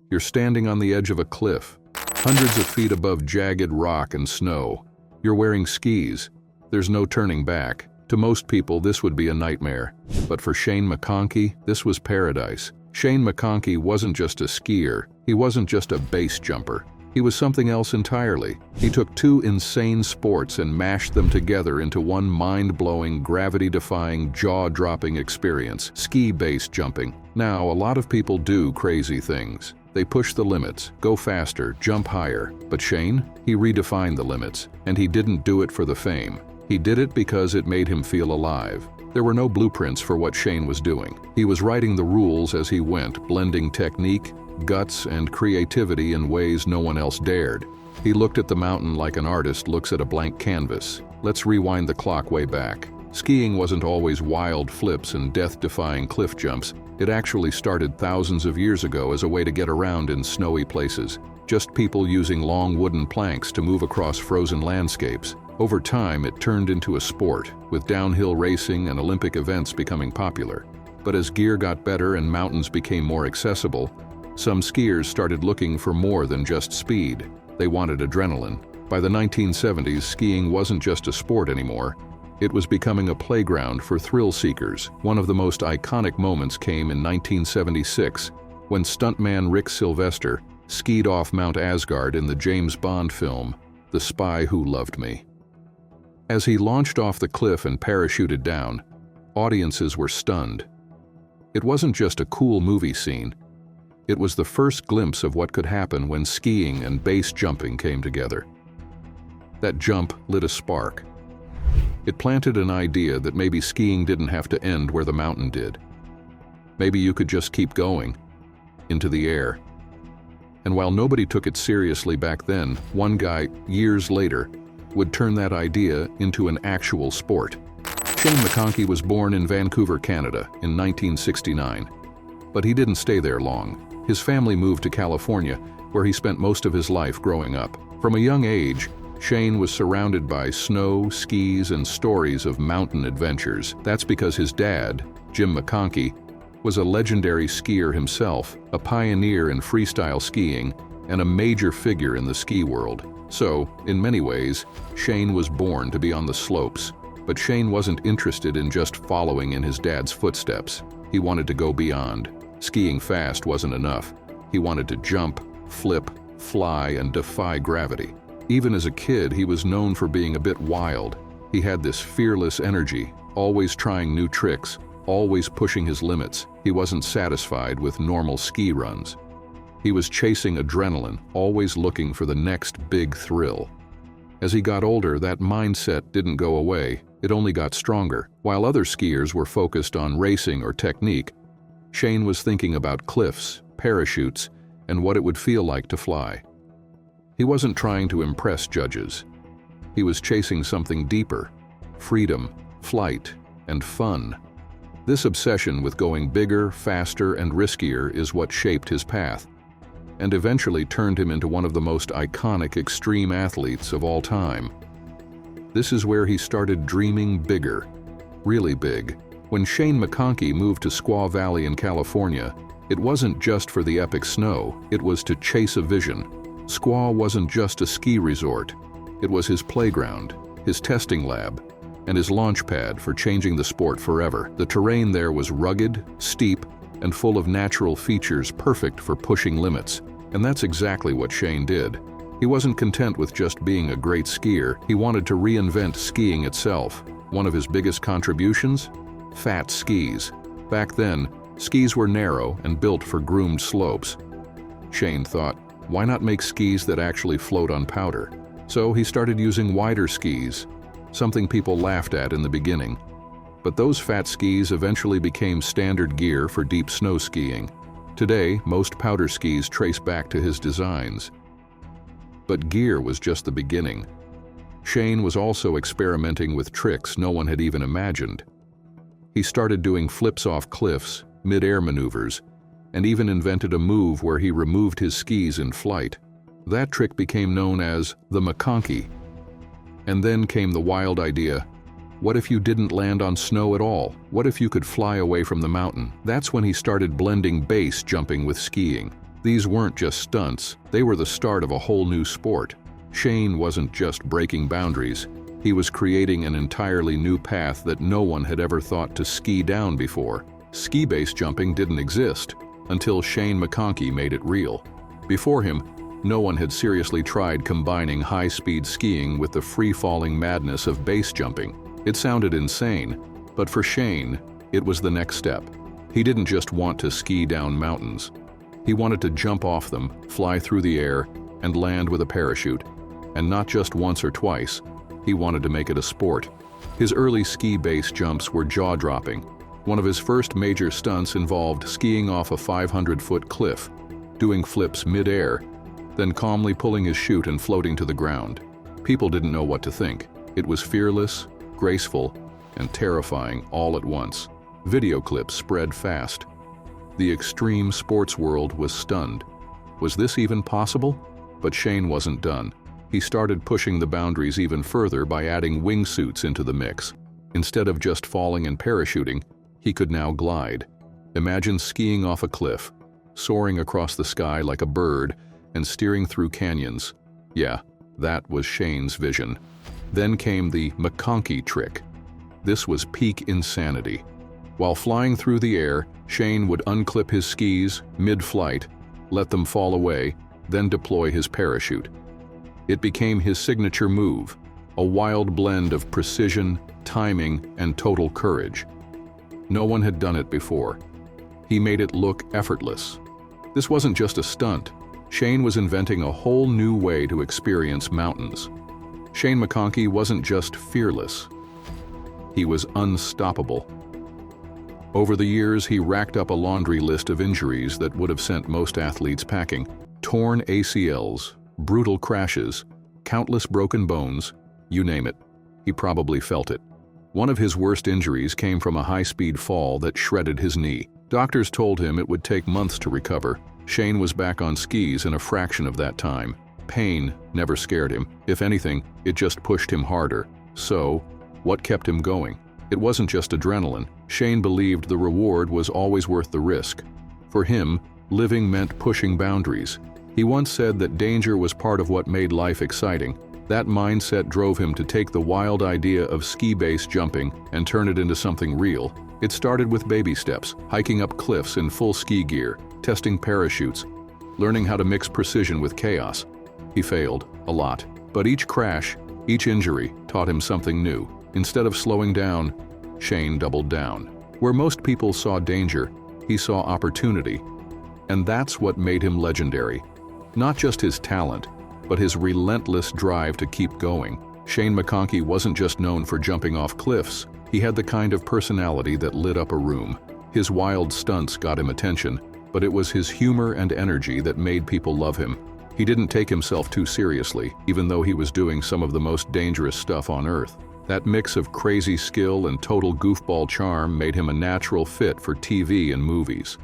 You're standing on the edge of a cliff, hundreds of feet above jagged rock and snow. You're wearing skis. There's no turning back. To most people, this would be a nightmare. But for Shane McConkey, this was paradise. Shane McConkey wasn't just a skier. He wasn't just a base jumper. He was something else entirely. He took two insane sports and mashed them together into one mind-blowing, gravity-defying, jaw-dropping experience: ski base jumping. Now, a lot of people do crazy things. They push the limits, go faster, jump higher. But Shane, he redefined the limits, and he didn't do it for the fame. He did it because it made him feel alive. There were no blueprints for what Shane was doing. He was writing the rules as he went, blending technique, guts, and creativity in ways no one else dared. He looked at the mountain like an artist looks at a blank canvas. Let's rewind the clock way back. Skiing wasn't always wild flips and death-defying cliff jumps. It actually started thousands of years ago as a way to get around in snowy places. Just people using long wooden planks to move across frozen landscapes. Over time, it turned into a sport, with downhill racing and Olympic events becoming popular. But as gear got better and mountains became more accessible, some skiers started looking for more than just speed. They wanted adrenaline. By the 1970s, skiing wasn't just a sport anymore. It was becoming a playground for thrill seekers. One of the most iconic moments came in 1976, when stuntman Rick Sylvester skied off Mount Asgard in the James Bond film, The Spy Who Loved Me. As he launched off the cliff and parachuted down, audiences were stunned. It wasn't just a cool movie scene. It was the first glimpse of what could happen when skiing and base jumping came together. That jump lit a spark. It planted an idea that maybe skiing didn't have to end where the mountain did. Maybe you could just keep going, into the air. And while nobody took it seriously back then, one guy, years later, would turn that idea into an actual sport. Shane McConkey was born in Vancouver, Canada, in 1969. But he didn't stay there long. His family moved to California, where he spent most of his life growing up. From a young age, Shane was surrounded by snow, skis, and stories of mountain adventures. That's because his dad, Jim McConkey, was a legendary skier himself, a pioneer in freestyle skiing, and a major figure in the ski world. So, in many ways, Shane was born to be on the slopes. But Shane wasn't interested in just following in his dad's footsteps. He wanted to go beyond. Skiing fast wasn't enough. He wanted to jump, flip, fly, and defy gravity. Even as a kid, he was known for being a bit wild. He had this fearless energy, always trying new tricks, always pushing his limits. He wasn't satisfied with normal ski runs. He was chasing adrenaline, always looking for the next big thrill. As he got older, that mindset didn't go away. It only got stronger. While other skiers were focused on racing or technique, Shane was thinking about cliffs, parachutes, and what it would feel like to fly. He wasn't trying to impress judges. He was chasing something deeper: freedom, flight, and fun. This obsession with going bigger, faster, and riskier is what shaped his path, and eventually turned him into one of the most iconic extreme athletes of all time. This is where he started dreaming bigger, really big. When Shane McConkey moved to Squaw Valley in California, it wasn't just for the epic snow, it was to chase a vision. Squaw wasn't just a ski resort. It was his playground, his testing lab, and his launch pad for changing the sport forever. The terrain there was rugged, steep, and full of natural features perfect for pushing limits. And that's exactly what Shane did. He wasn't content with just being a great skier. He wanted to reinvent skiing itself. One of his biggest contributions? Fat skis. Back then, skis were narrow and built for groomed slopes. Shane thought, why not make skis that actually float on powder? So he started using wider skis, something people laughed at in the beginning. But those fat skis eventually became standard gear for deep snow skiing. Today, most powder skis trace back to his designs. But gear was just the beginning. Shane was also experimenting with tricks no one had even imagined. He started doing flips off cliffs, mid-air maneuvers, and even invented a move where he removed his skis in flight. That trick became known as the McConkey. And then came the wild idea, what if you didn't land on snow at all? What if you could fly away from the mountain? That's when he started blending base jumping with skiing. These weren't just stunts, they were the start of a whole new sport. Shane wasn't just breaking boundaries, he was creating an entirely new path that no one had ever thought to ski down before. Ski base jumping didn't exist until Shane McConkey made it real. Before him, no one had seriously tried combining high-speed skiing with the free-falling madness of base jumping. It sounded insane, but for Shane, it was the next step. He didn't just want to ski down mountains. He wanted to jump off them, fly through the air, and land with a parachute. And not just once or twice, he wanted to make it a sport. His early ski base jumps were jaw-dropping. One of his first major stunts involved skiing off a 500-foot cliff, doing flips mid-air, then calmly pulling his chute and floating to the ground. People didn't know what to think. It was fearless, graceful, and terrifying all at once. Video clips spread fast. The extreme sports world was stunned. Was this even possible? But Shane wasn't done. He started pushing the boundaries even further by adding wingsuits into the mix. Instead of just falling and parachuting, he could now glide. Imagine skiing off a cliff, soaring across the sky like a bird, and steering through canyons. Yeah, that was Shane's vision. Then came the McConkey trick. This was peak insanity. While flying through the air, Shane would unclip his skis mid-flight, let them fall away, then deploy his parachute. It became his signature move, a wild blend of precision, timing, and total courage. No one had done it before. He made it look effortless. This wasn't just a stunt. Shane was inventing a whole new way to experience mountains. Shane McConkey wasn't just fearless. He was unstoppable. Over the years, he racked up a laundry list of injuries that would have sent most athletes packing. Torn ACLs, brutal crashes, countless broken bones, you name it. He probably felt it. One of his worst injuries came from a high-speed fall that shredded his knee. Doctors told him it would take months to recover. Shane was back on skis in a fraction of that time. Pain never scared him. If anything, it just pushed him harder. So, what kept him going? It wasn't just adrenaline. Shane believed the reward was always worth the risk. For him, living meant pushing boundaries. He once said that danger was part of what made life exciting. That mindset drove him to take the wild idea of ski-base jumping and turn it into something real. It started with baby steps, hiking up cliffs in full ski gear, testing parachutes, learning how to mix precision with chaos. He failed, a lot. But each crash, each injury, taught him something new. Instead of slowing down, Shane doubled down. Where most people saw danger, he saw opportunity. And that's what made him legendary. Not just his talent, but his relentless drive to keep going. Shane McConkey wasn't just known for jumping off cliffs. He had the kind of personality that lit up a room. His wild stunts got him attention, but it was his humor and energy that made people love him. He didn't take himself too seriously, even though he was doing some of the most dangerous stuff on Earth. That mix of crazy skill and total goofball charm made him a natural fit for TV and movies.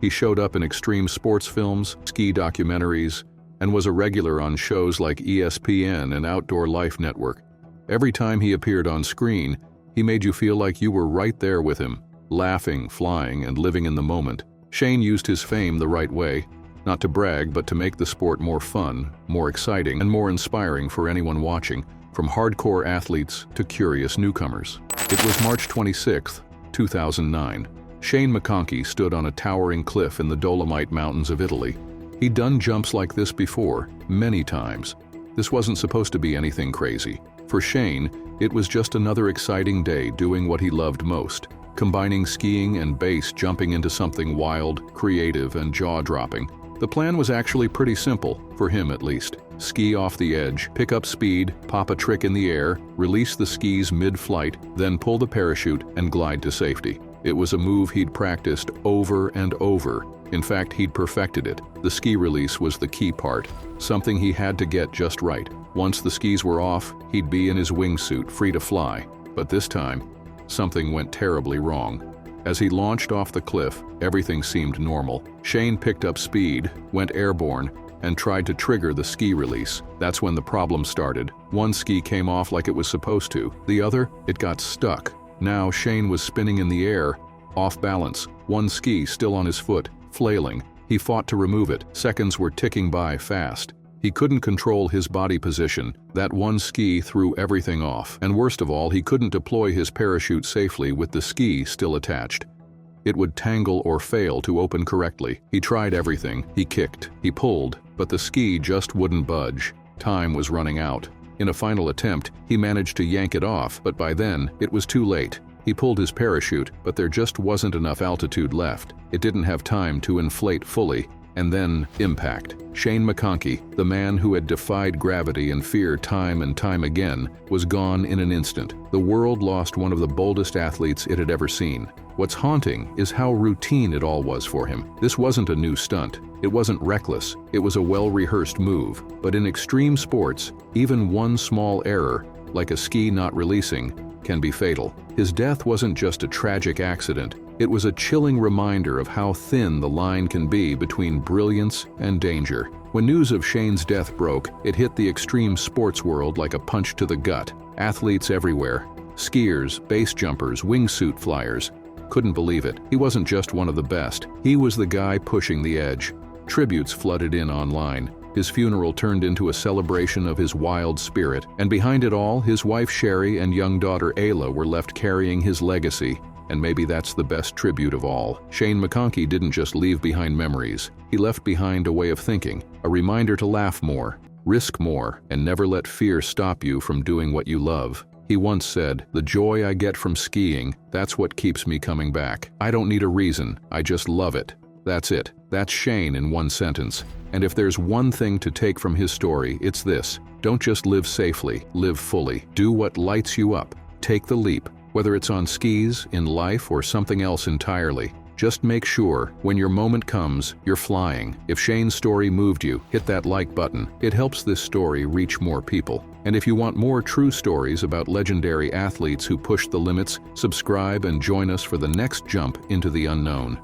He showed up in extreme sports films, ski documentaries, and was a regular on shows like ESPN and Outdoor Life Network. Every time he appeared on screen, he made you feel like you were right there with him, laughing, flying, and living in the moment. Shane used his fame the right way, not to brag, but to make the sport more fun, more exciting, and more inspiring for anyone watching, from hardcore athletes to curious newcomers. It was March 26, 2009. Shane McConkey stood on a towering cliff in the Dolomite Mountains of Italy. He'd done jumps like this before, many times. This wasn't supposed to be anything crazy. For Shane, it was just another exciting day doing what he loved most, combining skiing and base jumping into something wild, creative, and jaw-dropping. The plan was actually pretty simple, for him at least. Ski off the edge, pick up speed, pop a trick in the air, release the skis mid-flight, then pull the parachute and glide to safety. It was a move he'd practiced over and over. In fact, he'd perfected it. The ski release was the key part, something he had to get just right. Once the skis were off, he'd be in his wingsuit, free to fly. But this time, something went terribly wrong. As he launched off the cliff, everything seemed normal. Shane picked up speed, went airborne, and tried to trigger the ski release. That's when the problem started. One ski came off like it was supposed to. The other, it got stuck. Now Shane was spinning in the air, off balance, one ski still on his foot, flailing. He fought to remove it. Seconds were ticking by fast. He couldn't control his body position. That one ski threw everything off. And worst of all, he couldn't deploy his parachute safely with the ski still attached. It would tangle or fail to open correctly. He tried everything. He kicked. He pulled. But the ski just wouldn't budge. Time was running out. In a final attempt, he managed to yank it off, but by then, it was too late. He pulled his parachute, but there just wasn't enough altitude left. It didn't have time to inflate fully. And then, impact. Shane McConkey, the man who had defied gravity and fear time and time again, was gone in an instant. The world lost one of the boldest athletes it had ever seen. What's haunting is how routine it all was for him. This wasn't a new stunt. It wasn't reckless. It was a well-rehearsed move. But in extreme sports, even one small error, like a ski not releasing, can be fatal. His death wasn't just a tragic accident. It was a chilling reminder of how thin the line can be between brilliance and danger. When news of Shane's death broke, it hit the extreme sports world like a punch to the gut. Athletes everywhere, skiers, base jumpers, wingsuit flyers, couldn't believe it. He wasn't just one of the best. He was the guy pushing the edge. Tributes flooded in online. His funeral turned into a celebration of his wild spirit, and behind it all, his wife Sherry and young daughter Ayla were left carrying his legacy. And maybe that's the best tribute of all. Shane McConkey didn't just leave behind memories. He left behind a way of thinking, a reminder to laugh more, risk more, and never let fear stop you from doing what you love. He once said, "The joy I get from skiing, that's what keeps me coming back. I don't need a reason, I just love it." That's it. That's Shane in one sentence. And if there's one thing to take from his story, it's this. Don't just live safely, live fully. Do what lights you up. Take the leap. Whether it's on skis, in life, or something else entirely. Just make sure, when your moment comes, you're flying. If Shane's story moved you, hit that like button. It helps this story reach more people. And if you want more true stories about legendary athletes who pushed the limits, subscribe and join us for the next jump into the unknown.